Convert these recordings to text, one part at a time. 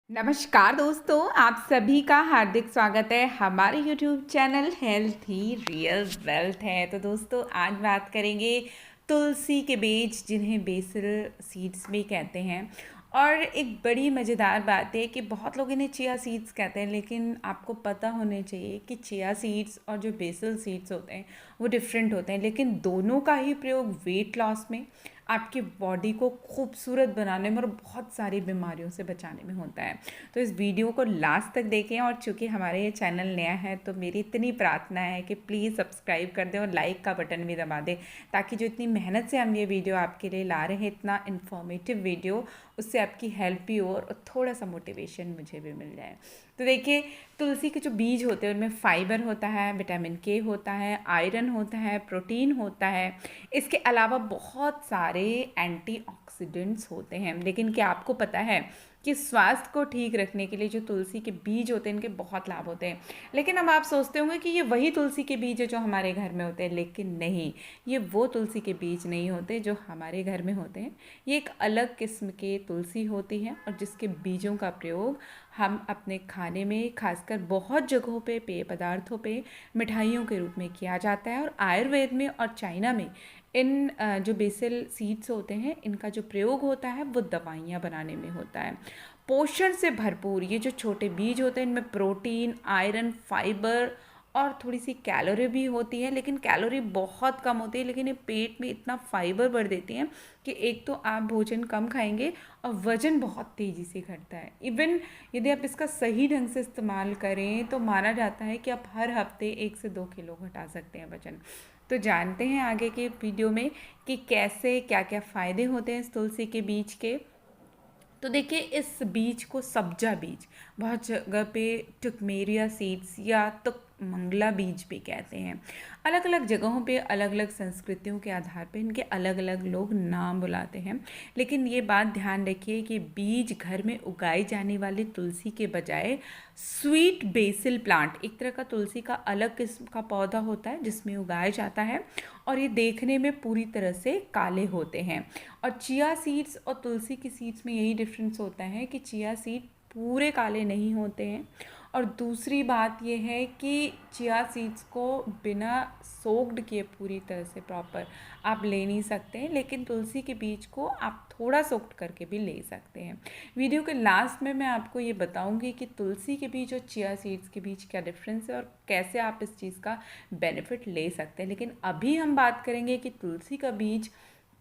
नमस्कार दोस्तों, आप सभी का हार्दिक स्वागत है हमारे यूट्यूब चैनल हेल्थ ही रियल वेल्थ है। तो दोस्तों आज बात करेंगे तुलसी के बीज जिन्हें बेसिल सीड्स भी कहते हैं। और एक बड़ी मज़ेदार बात है कि बहुत लोग इन्हें चिया सीड्स कहते हैं, लेकिन आपको पता होने चाहिए कि चिया सीड्स और जो बेसिल सीड्स होते हैं वो डिफरेंट होते हैं, लेकिन दोनों का ही प्रयोग वेट लॉस में, आपकी बॉडी को खूबसूरत बनाने में और बहुत सारी बीमारियों से बचाने में होता है। तो इस वीडियो को लास्ट तक देखें, और चूँकि हमारे ये चैनल नया है तो मेरी इतनी प्रार्थना है कि प्लीज़ सब्सक्राइब कर दें और लाइक का बटन भी दबा दें, ताकि जो इतनी मेहनत से हम ये वीडियो आपके लिए ला रहे हैं, इतना इन्फॉर्मेटिव वीडियो, उससे आपकी हेल्प भी हो और थोड़ा सा मोटिवेशन मुझे भी मिल जाए। तो देखिए, तुलसी के जो बीज होते हैं उनमें फाइबर होता है, विटामिन के होता है, आयरन होता है, प्रोटीन होता है। इसके अलावा बहुत सारे एंटीऑक्सीडेंट्स होते हैं। लेकिन क्या आपको पता है कि स्वास्थ्य को ठीक रखने के लिए जो तुलसी के बीज होते हैं इनके बहुत लाभ होते हैं। लेकिन अब आप सोचते होंगे कि ये वही तुलसी के बीज है जो हमारे घर में होते हैं, लेकिन नहीं, ये वो तुलसी के बीज नहीं होते जो हमारे घर में होते हैं। ये एक अलग किस्म के तुलसी होती है और जिसके बीजों का प्रयोग हम अपने खाने में, खासकर बहुत जगहों पे, पेय पदार्थों पे, मिठाइयों के रूप में किया जाता है। और आयुर्वेद में और चाइना में इन जो बेसिल सीड्स होते हैं इनका जो प्रयोग होता है वो दवाइयाँ बनाने में होता है। पोषण से भरपूर ये जो छोटे बीज होते हैं इनमें प्रोटीन, आयरन, फाइबर और थोड़ी सी कैलोरी भी होती है, लेकिन कैलोरी बहुत कम होती है, लेकिन ये पेट में इतना फाइबर भर देती हैं कि एक तो आप भोजन कम खाएंगे और वज़न बहुत तेज़ी से घटता है। इवन यदि आप इसका सही ढंग से इस्तेमाल करें तो माना जाता है कि आप हर हफ्ते 1 से 2 किलो घटा सकते हैं वज़न। तो जानते हैं आगे के वीडियो में कि कैसे क्या क्या फ़ायदे होते हैं इस तुलसी के बीज के। तो देखिए, इस बीज को सब्जा बीज, बहुत जगह पे टुकमेरिया सीड्स या तुक मंगला बीज भी कहते हैं। अलग अलग जगहों पे अलग अलग संस्कृतियों के आधार पे इनके अलग अलग लोग नाम बुलाते हैं। लेकिन ये बात ध्यान रखिए कि बीज घर में उगाई जाने वाली तुलसी के बजाय स्वीट बेसिल प्लांट, एक तरह का तुलसी का अलग किस्म का पौधा होता है जिसमें उगाया जाता है, और ये देखने में पूरी तरह से काले होते हैं। और चिया सीड्स और तुलसी की सीड्स में यही डिफरेंस होता है कि चिया सीड पूरे काले नहीं होते हैं। और दूसरी बात यह है कि चिया सीड्स को बिना सोक्ड किए पूरी तरह से प्रॉपर आप ले नहीं सकते हैं, लेकिन तुलसी के बीज को आप थोड़ा सोक्ड करके भी ले सकते हैं। वीडियो के लास्ट में मैं आपको ये बताऊंगी कि तुलसी के बीज और चिया सीड्स के बीच क्या डिफरेंस है और कैसे आप इस चीज़ का बेनिफिट ले सकते हैं। लेकिन अभी हम बात करेंगे कि तुलसी का बीज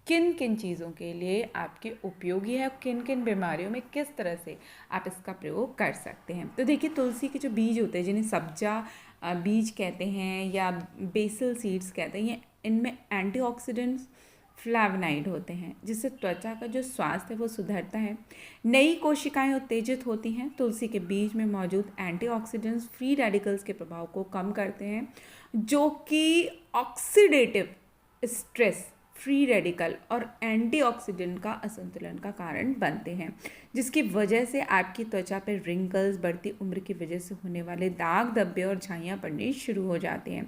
किन किन चीज़ों के लिए आपके उपयोगी है, किन किन बीमारियों में किस तरह से आप इसका प्रयोग कर सकते हैं। तो देखिए, तुलसी के जो बीज होते हैं जिन्हें सब्जा बीज कहते हैं या बेसिल सीड्स कहते हैं, इनमें एंटीऑक्सीडेंट्स, फ्लैवनाइड होते हैं, जिससे त्वचा का जो स्वास्थ्य है वो सुधरता है। नई कोशिकाएं उत्तेजित होती हैं। तुलसी के बीज में मौजूद एंटीऑक्सीडेंट्स फ्री रेडिकल्स के प्रभाव को कम करते हैं, जो कि ऑक्सीडेटिव स्ट्रेस, फ्री रेडिकल और एंटीऑक्सीडेंट का असंतुलन का कारण बनते हैं, जिसकी वजह से आपकी त्वचा पर रिंकल्स, बढ़ती उम्र की वजह से होने वाले दाग धब्बे और झाइयाँ पड़नी शुरू हो जाते हैं।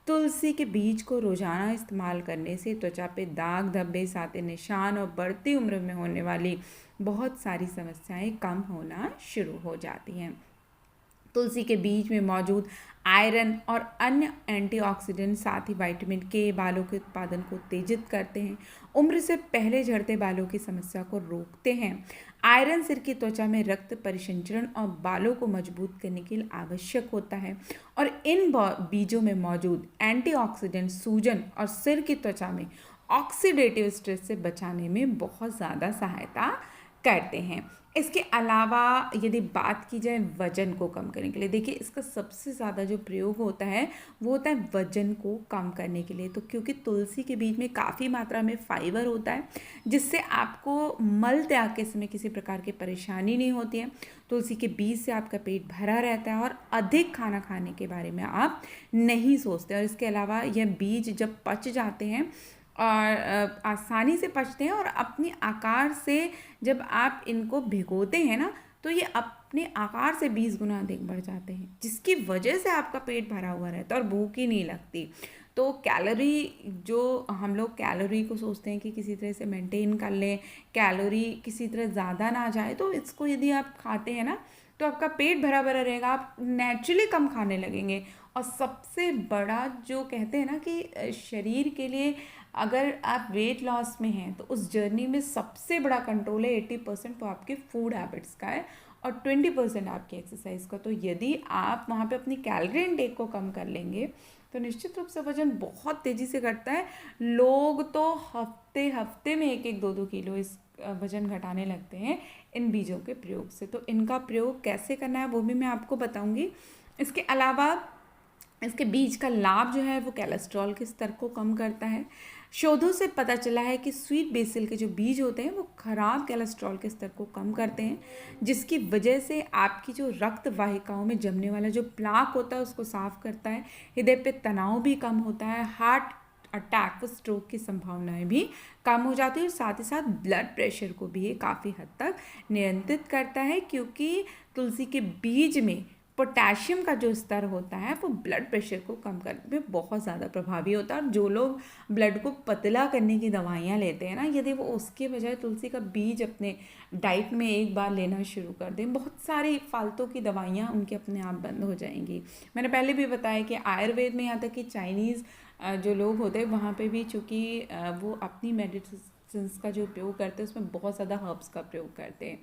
तुलसी के बीज को रोजाना इस्तेमाल करने से त्वचा पे दाग धब्बे, सादे निशान और बढ़ती उम्र में होने वाली बहुत सारी समस्याएं कम होना शुरू हो जाती हैं। तुलसी के बीज में मौजूद आयरन और अन्य एंटीऑक्सीडेंट साथ ही विटामिन के बालों के उत्पादन को उत्तेजित करते हैं, उम्र से पहले झड़ते बालों की समस्या को रोकते हैं। आयरन सिर की त्वचा में रक्त परिसंचरण और बालों को मजबूत करने के लिए आवश्यक होता है, और इन बीजों में मौजूद एंटीऑक्सीडेंट सूजन और सिर की त्वचा में ऑक्सीडेटिव स्ट्रेस से बचाने में बहुत ज़्यादा सहायता करते हैं। इसके अलावा यदि बात की जाए वजन को कम करने के लिए, देखिए इसका सबसे ज़्यादा जो प्रयोग होता है वो होता है वजन को कम करने के लिए। तो क्योंकि तुलसी के बीज में काफ़ी मात्रा में फाइबर होता है, जिससे आपको मल त्याग के समय किसी प्रकार की परेशानी नहीं होती है। तुलसी के बीज से आपका पेट भरा रहता है और अधिक खाना खाने के बारे में आप नहीं सोचते। और इसके अलावा यह बीज जब पच जाते हैं और आसानी से पचते हैं, और अपने आकार से जब आप इनको भिगोते हैं ना, तो ये अपने आकार से 20 गुना अधिक बढ़ जाते हैं, जिसकी वजह से आपका पेट भरा हुआ रहता है और भूख ही नहीं लगती। तो जो हम लोग कैलोरी को सोचते हैं कि किसी तरह से मेंटेन कर लें, कैलोरी किसी तरह ज़्यादा ना जाए, तो इसको यदि आप खाते हैं ना तो आपका पेट भरा भरा रहेगा, आप नेचुरली कम खाने लगेंगे। और सबसे बड़ा जो कहते हैं ना कि शरीर के लिए अगर आप वेट लॉस में हैं तो उस जर्नी में सबसे बड़ा कंट्रोल है 80% तो आपके फूड हैबिट्स का है और 20% आपकी एक्सरसाइज का। तो यदि आप वहाँ पे अपनी कैलोरी इनटेक को कम कर लेंगे तो निश्चित रूप से वजन बहुत तेज़ी से घटता है। लोग तो हफ्ते हफ्ते में 1-1 2-2 किलो इस वजन घटाने लगते हैं इन बीजों के प्रयोग से। तो इनका प्रयोग कैसे करना है वो भी मैं आपको बताऊंगी। इसके अलावा इसके बीज का लाभ जो है वो कोलेस्ट्रॉल के स्तर को कम करता है। शोधों से पता चला है कि स्वीट बेसिल के जो बीज होते हैं वो खराब कोलेस्ट्रॉल के स्तर को कम करते हैं, जिसकी वजह से आपकी जो रक्त वाहिकाओं में जमने वाला जो प्लाक होता है उसको साफ करता है। हृदय पे तनाव भी कम होता है, हार्ट अटैक व स्ट्रोक की संभावनाएं भी कम हो जाती है और साथ ही साथ ब्लड प्रेशर को भी ये काफ़ी हद तक नियंत्रित करता है, क्योंकि तुलसी के बीज में पोटेशियम का जो स्तर होता है वो ब्लड प्रेशर को कम करने में बहुत ज़्यादा प्रभावी होता है। और जो लोग ब्लड को पतला करने की दवाइयाँ लेते हैं ना, यदि वो उसके बजाय तुलसी का बीज अपने डाइट में एक बार लेना शुरू कर दें, बहुत सारी फालतू की दवाइयाँ उनकी अपने आप बंद हो जाएंगी। मैंने पहले भी बताया कि आयुर्वेद में, यहाँ तक कि चाइनीज़ जो लोग होते हैं वहाँ पे भी, चूँकि वो अपनी मेडिसिन्स का जो उपयोग करते हैं उसमें बहुत ज़्यादा हर्ब्स का प्रयोग करते हैं,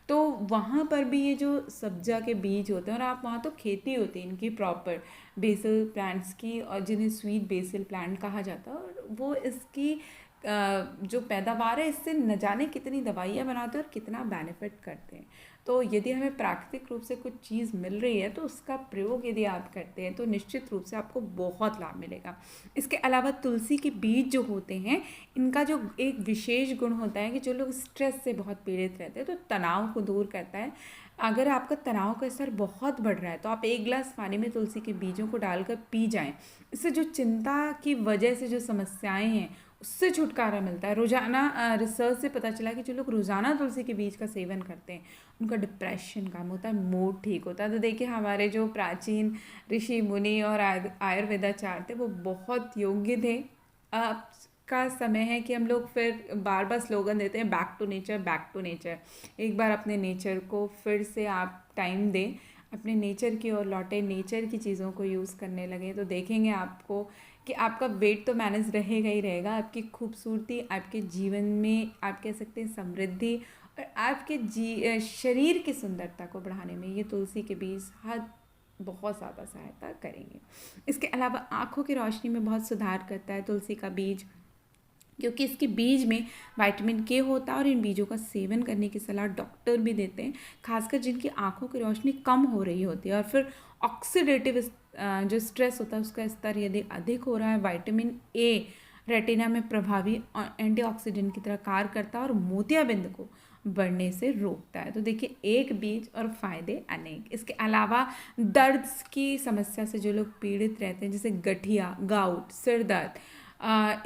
तो वहाँ पर भी ये जो सब्जा के बीज होते हैं, और आप वहाँ तो खेती होती है इनकी प्रॉपर बेसिल प्लांट्स की, और जिन्हें स्वीट बेसिल प्लांट कहा जाता है, और वो इसकी जो पैदावार है इससे न जाने कितनी दवाइयाँ बनाते हैं और कितना बेनिफिट करते हैं। तो यदि हमें प्राकृतिक रूप से कुछ चीज़ मिल रही है तो उसका प्रयोग यदि आप करते हैं तो निश्चित रूप से आपको बहुत लाभ मिलेगा। इसके अलावा तुलसी के बीज जो होते हैं, इनका जो एक विशेष गुण होता है कि जो लोग स्ट्रेस से बहुत पीड़ित रहते हैं तो तनाव को दूर करता है। अगर आपका तनाव का स्तर बहुत बढ़ रहा है तो आप 1 गिलास पानी में तुलसी के बीजों को डालकर पी जाएं। इससे जो चिंता की वजह से जो समस्याएं हैं उससे छुटकारा मिलता है। रोज़ाना रिसर्च से पता चला कि जो लोग रोज़ाना तुलसी के बीज का सेवन करते हैं उनका डिप्रेशन कम होता है, मूड ठीक होता है। तो देखिए, हमारे जो प्राचीन ऋषि मुनि और आयुर्वेदाचार्य थे वो बहुत योग्य थे। अब का समय है कि हम लोग फिर बार बार स्लोगन देते हैं, back to nature, back to nature. एक बार अपने नेचर को फिर से आप टाइम दें, अपने नेचर की ओर लौटे, नेचर की चीज़ों को यूज़ करने लगे, तो देखेंगे आपको कि आपका वेट तो मैनेज रहेगा ही रहेगा, आपकी खूबसूरती, आपके जीवन में आप कह सकते हैं समृद्धि, और आपके शरीर की सुंदरता को बढ़ाने में ये तुलसी के बीज बहुत ज़्यादा सहायता करेंगे। इसके अलावा आँखों की रोशनी में बहुत सुधार करता है तुलसी का बीज, क्योंकि इसके बीज में विटामिन के होता है, और इन बीजों का सेवन करने की सलाह डॉक्टर भी देते हैं, खासकर जिनकी आँखों की रोशनी कम हो रही होती है। और फिर ऑक्सीडेटिव जो स्ट्रेस होता है उसका स्तर यदि अधिक हो रहा है, विटामिन ए रेटिना में प्रभावी एंटीऑक्सीडेंट की तरह कार्य करता है और मोतियाबिंद को बढ़ने से रोकता है। तो देखिए, एक बीज और फायदे अनेक। इसके अलावा दर्द की समस्या से जो लोग पीड़ित रहते हैं, जैसे गठिया, गाउट, सिर दर्द,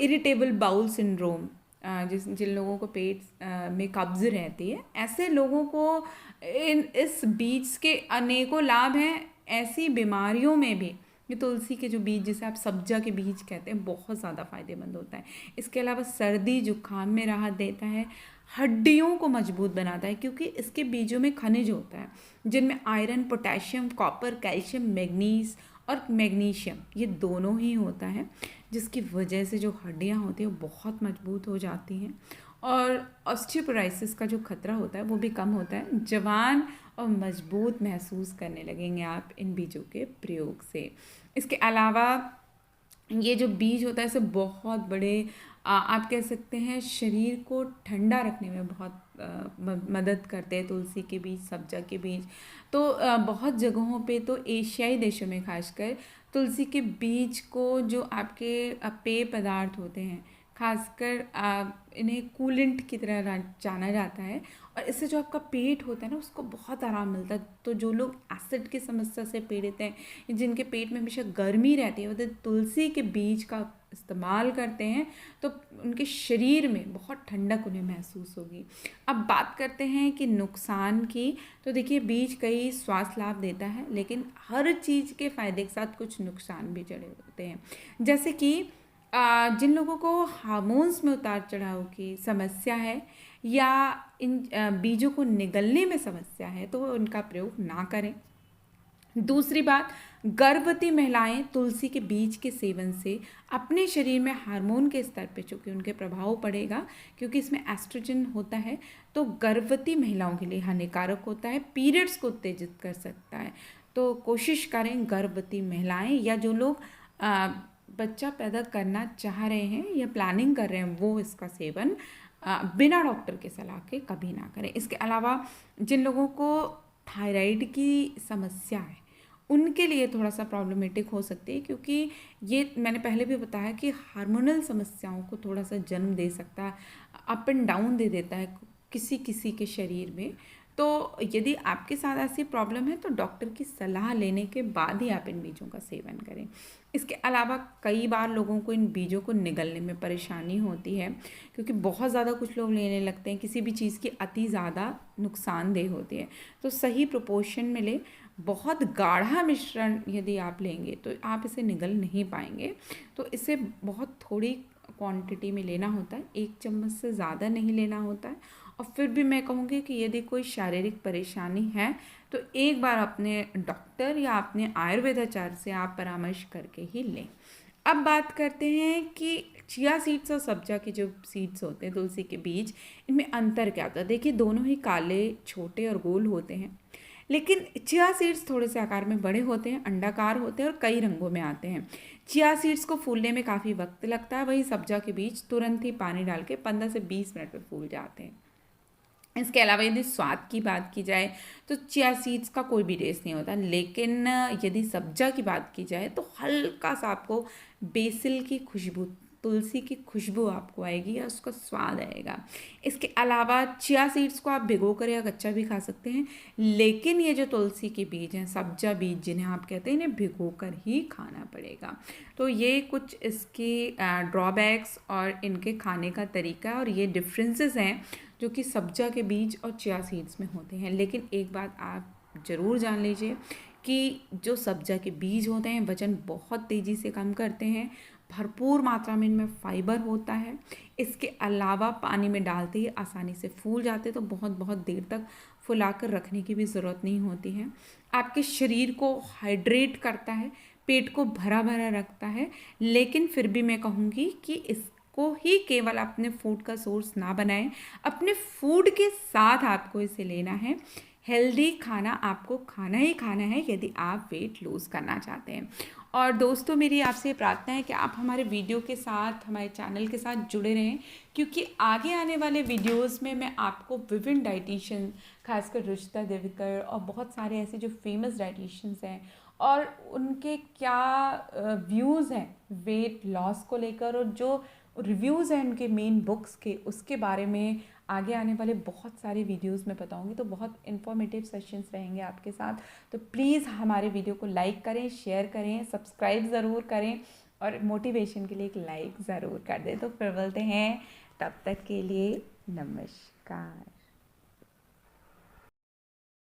इरिटेबल बाउल सिंड्रोम, जिन लोगों को पेट में कब्ज रहती है, ऐसे लोगों को इस बीज के अनेकों लाभ हैं। ऐसी बीमारियों में भी ये तुलसी के जो बीज, जिसे आप सब्जा के बीज कहते हैं, बहुत ज़्यादा फायदेमंद होता है। इसके अलावा सर्दी जुकाम में राहत देता है, हड्डियों को मजबूत बनाता है, क्योंकि इसके बीजों में खनिज होता है जिनमें iron, potassium, copper, calcium, manganese और मैग्नीशियम, ये दोनों ही होता है, जिसकी वजह से जो हड्डियाँ होती हैं वो बहुत मजबूत हो जाती हैं, और ऑस्टियोपोरोसिस का जो खतरा होता है वो भी कम होता है। जवान और मजबूत महसूस करने लगेंगे आप इन बीजों के प्रयोग से। इसके अलावा ये जो बीज होता है इसे बहुत बड़े आप कह सकते हैं शरीर को ठंडा रखने में बहुत मदद करते हैं तुलसी के बीज, सब्जा के बीज। तो बहुत जगहों पे तो एशियाई देशों में खासकर तुलसी के बीज को जो आपके पेय पदार्थ होते हैं, खासकर इन्हें कूलेंट की तरह जाना जाता है, और इससे जो आपका पेट होता है ना उसको बहुत आराम मिलता है। तो जो लोग एसिड की समस्या से पीड़ित हैं, जिनके पेट में हमेशा गर्मी रहती है, वो तुलसी के बीज का इस्तेमाल करते हैं तो उनके शरीर में बहुत ठंडक उन्हें महसूस होगी। अब बात करते हैं कि नुकसान की, तो देखिए बीज कई स्वास्थ्य लाभ देता है, लेकिन हर चीज़ के फ़ायदे के साथ कुछ नुकसान भी जुड़े होते हैं। जैसे कि जिन लोगों को हार्मोन्स में उतार चढ़ाव की समस्या है या इन बीजों को निगलने में समस्या है, तो वो उनका प्रयोग ना करें। दूसरी बात, गर्भवती महिलाएं तुलसी के बीज के सेवन से अपने शरीर में हार्मोन के स्तर पे चूँकि उनके प्रभाव पड़ेगा, क्योंकि इसमें एस्ट्रोजन होता है, तो गर्भवती महिलाओं के लिए हानिकारक होता है, पीरियड्स को उत्तेजित कर सकता है। तो कोशिश करें गर्भवती महिलाएं या जो लोग बच्चा पैदा करना चाह रहे हैं या प्लानिंग कर रहे हैं, वो इसका सेवन बिना डॉक्टर के सलाह के कभी ना करें। इसके अलावा जिन लोगों को थायराइड की समस्या है, उनके लिए थोड़ा सा प्रॉब्लमेटिक हो सकती है, क्योंकि ये मैंने पहले भी बताया कि हार्मोनल समस्याओं को थोड़ा सा जन्म दे सकता है, अप एंड डाउन दे देता है किसी किसी के शरीर में। तो यदि आपके साथ ऐसी प्रॉब्लम है तो डॉक्टर की सलाह लेने के बाद ही आप इन बीजों का सेवन करें। इसके अलावा कई बार लोगों को इन बीजों को निगलने में परेशानी होती है, क्योंकि बहुत ज़्यादा कुछ लोग लेने लगते हैं, किसी भी चीज़ की अति ज़्यादा नुकसानदेह होती है। तो सही प्रोपोर्शन में लें। बहुत गाढ़ा मिश्रण यदि आप लेंगे तो आप इसे निगल नहीं पाएंगे, तो इसे बहुत थोड़ी क्वांटिटी में लेना होता है, 1 चम्मच से ज़्यादा नहीं लेना होता है। और फिर भी मैं कहूँगी कि यदि कोई शारीरिक परेशानी है तो एक बार अपने डॉक्टर या अपने आयुर्वेदाचार्य से आप परामर्श करके ही लें। अब बात करते हैं कि चिया सीड्स और सब्जा के जो सीड्स होते हैं, तुलसी के बीज, इनमें अंतर क्या होता है। देखिए दोनों ही काले, छोटे और गोल होते हैं, लेकिन चिया सीड्स थोड़े से आकार में बड़े होते हैं, अंडाकार होते हैं और कई रंगों में आते हैं। चिया सीड्स को फूलने में काफ़ी वक्त लगता है, वहीं सब्जा के बीज तुरंत ही पानी डाल के 15 से 20 मिनट में फूल जाते हैं। इसके अलावा यदि स्वाद की बात की जाए तो चिया सीड्स का कोई भी टेस्ट नहीं होता, लेकिन यदि सब्जा की बात की जाए तो हल्का सा आपको बेसिल की खुशबू, तुलसी की खुशबू आपको आएगी या उसका स्वाद आएगा। इसके अलावा चिया सीड्स को आप भिगो कर या कच्चा भी खा सकते हैं, लेकिन ये जो तुलसी के बीज हैं, सब्जा बीज जिन्हें आप कहते हैं, इन्हें भिगो कर ही खाना पड़ेगा। तो ये कुछ इसके ड्रॉबैक्स और इनके खाने का तरीका और ये डिफरेंसेस हैं जो कि सब्जा के बीज और चिया सीड्स में होते हैं। लेकिन एक बात आप ज़रूर जान लीजिए कि जो सब्जा के बीज होते हैं वज़न बहुत तेज़ी से कम करते हैं, भरपूर मात्रा में इनमें फाइबर होता है। इसके अलावा पानी में डालते ही आसानी से फूल जाते, तो बहुत बहुत देर तक फुलाकर रखने की भी ज़रूरत नहीं होती है। आपके शरीर को हाइड्रेट करता है, पेट को भरा भरा रखता है, लेकिन फिर भी मैं कहूँगी कि इसको ही केवल अपने फूड का सोर्स ना बनाएं, अपने फूड के साथ आपको इसे लेना है। हेल्दी खाना आपको खाना ही खाना है यदि आप वेट लूज़ करना चाहते हैं। और दोस्तों, मेरी आपसे प्रार्थना है कि आप हमारे वीडियो के साथ, हमारे चैनल के साथ जुड़े रहें, क्योंकि आगे आने वाले वीडियोस में मैं आपको विभिन्न डाइटिशियन, खासकर रुचिता देविकर और बहुत सारे ऐसे जो फेमस डाइटिशियंस हैं और उनके क्या व्यूज़ हैं वेट लॉस को लेकर, और जो रिव्यूज़ हैं उनके मेन बुक्स के, उसके बारे में आगे आने वाले बहुत सारे वीडियोस में बताऊंगी। तो बहुत इन्फॉर्मेटिव सेशंस रहेंगे आपके साथ। तो प्लीज़ हमारे वीडियो को लाइक करें, शेयर करें, सब्सक्राइब ज़रूर करें और मोटिवेशन के लिए एक लाइक ज़रूर कर दें। तो फिर बोलते हैं, तब तक के लिए नमस्कार।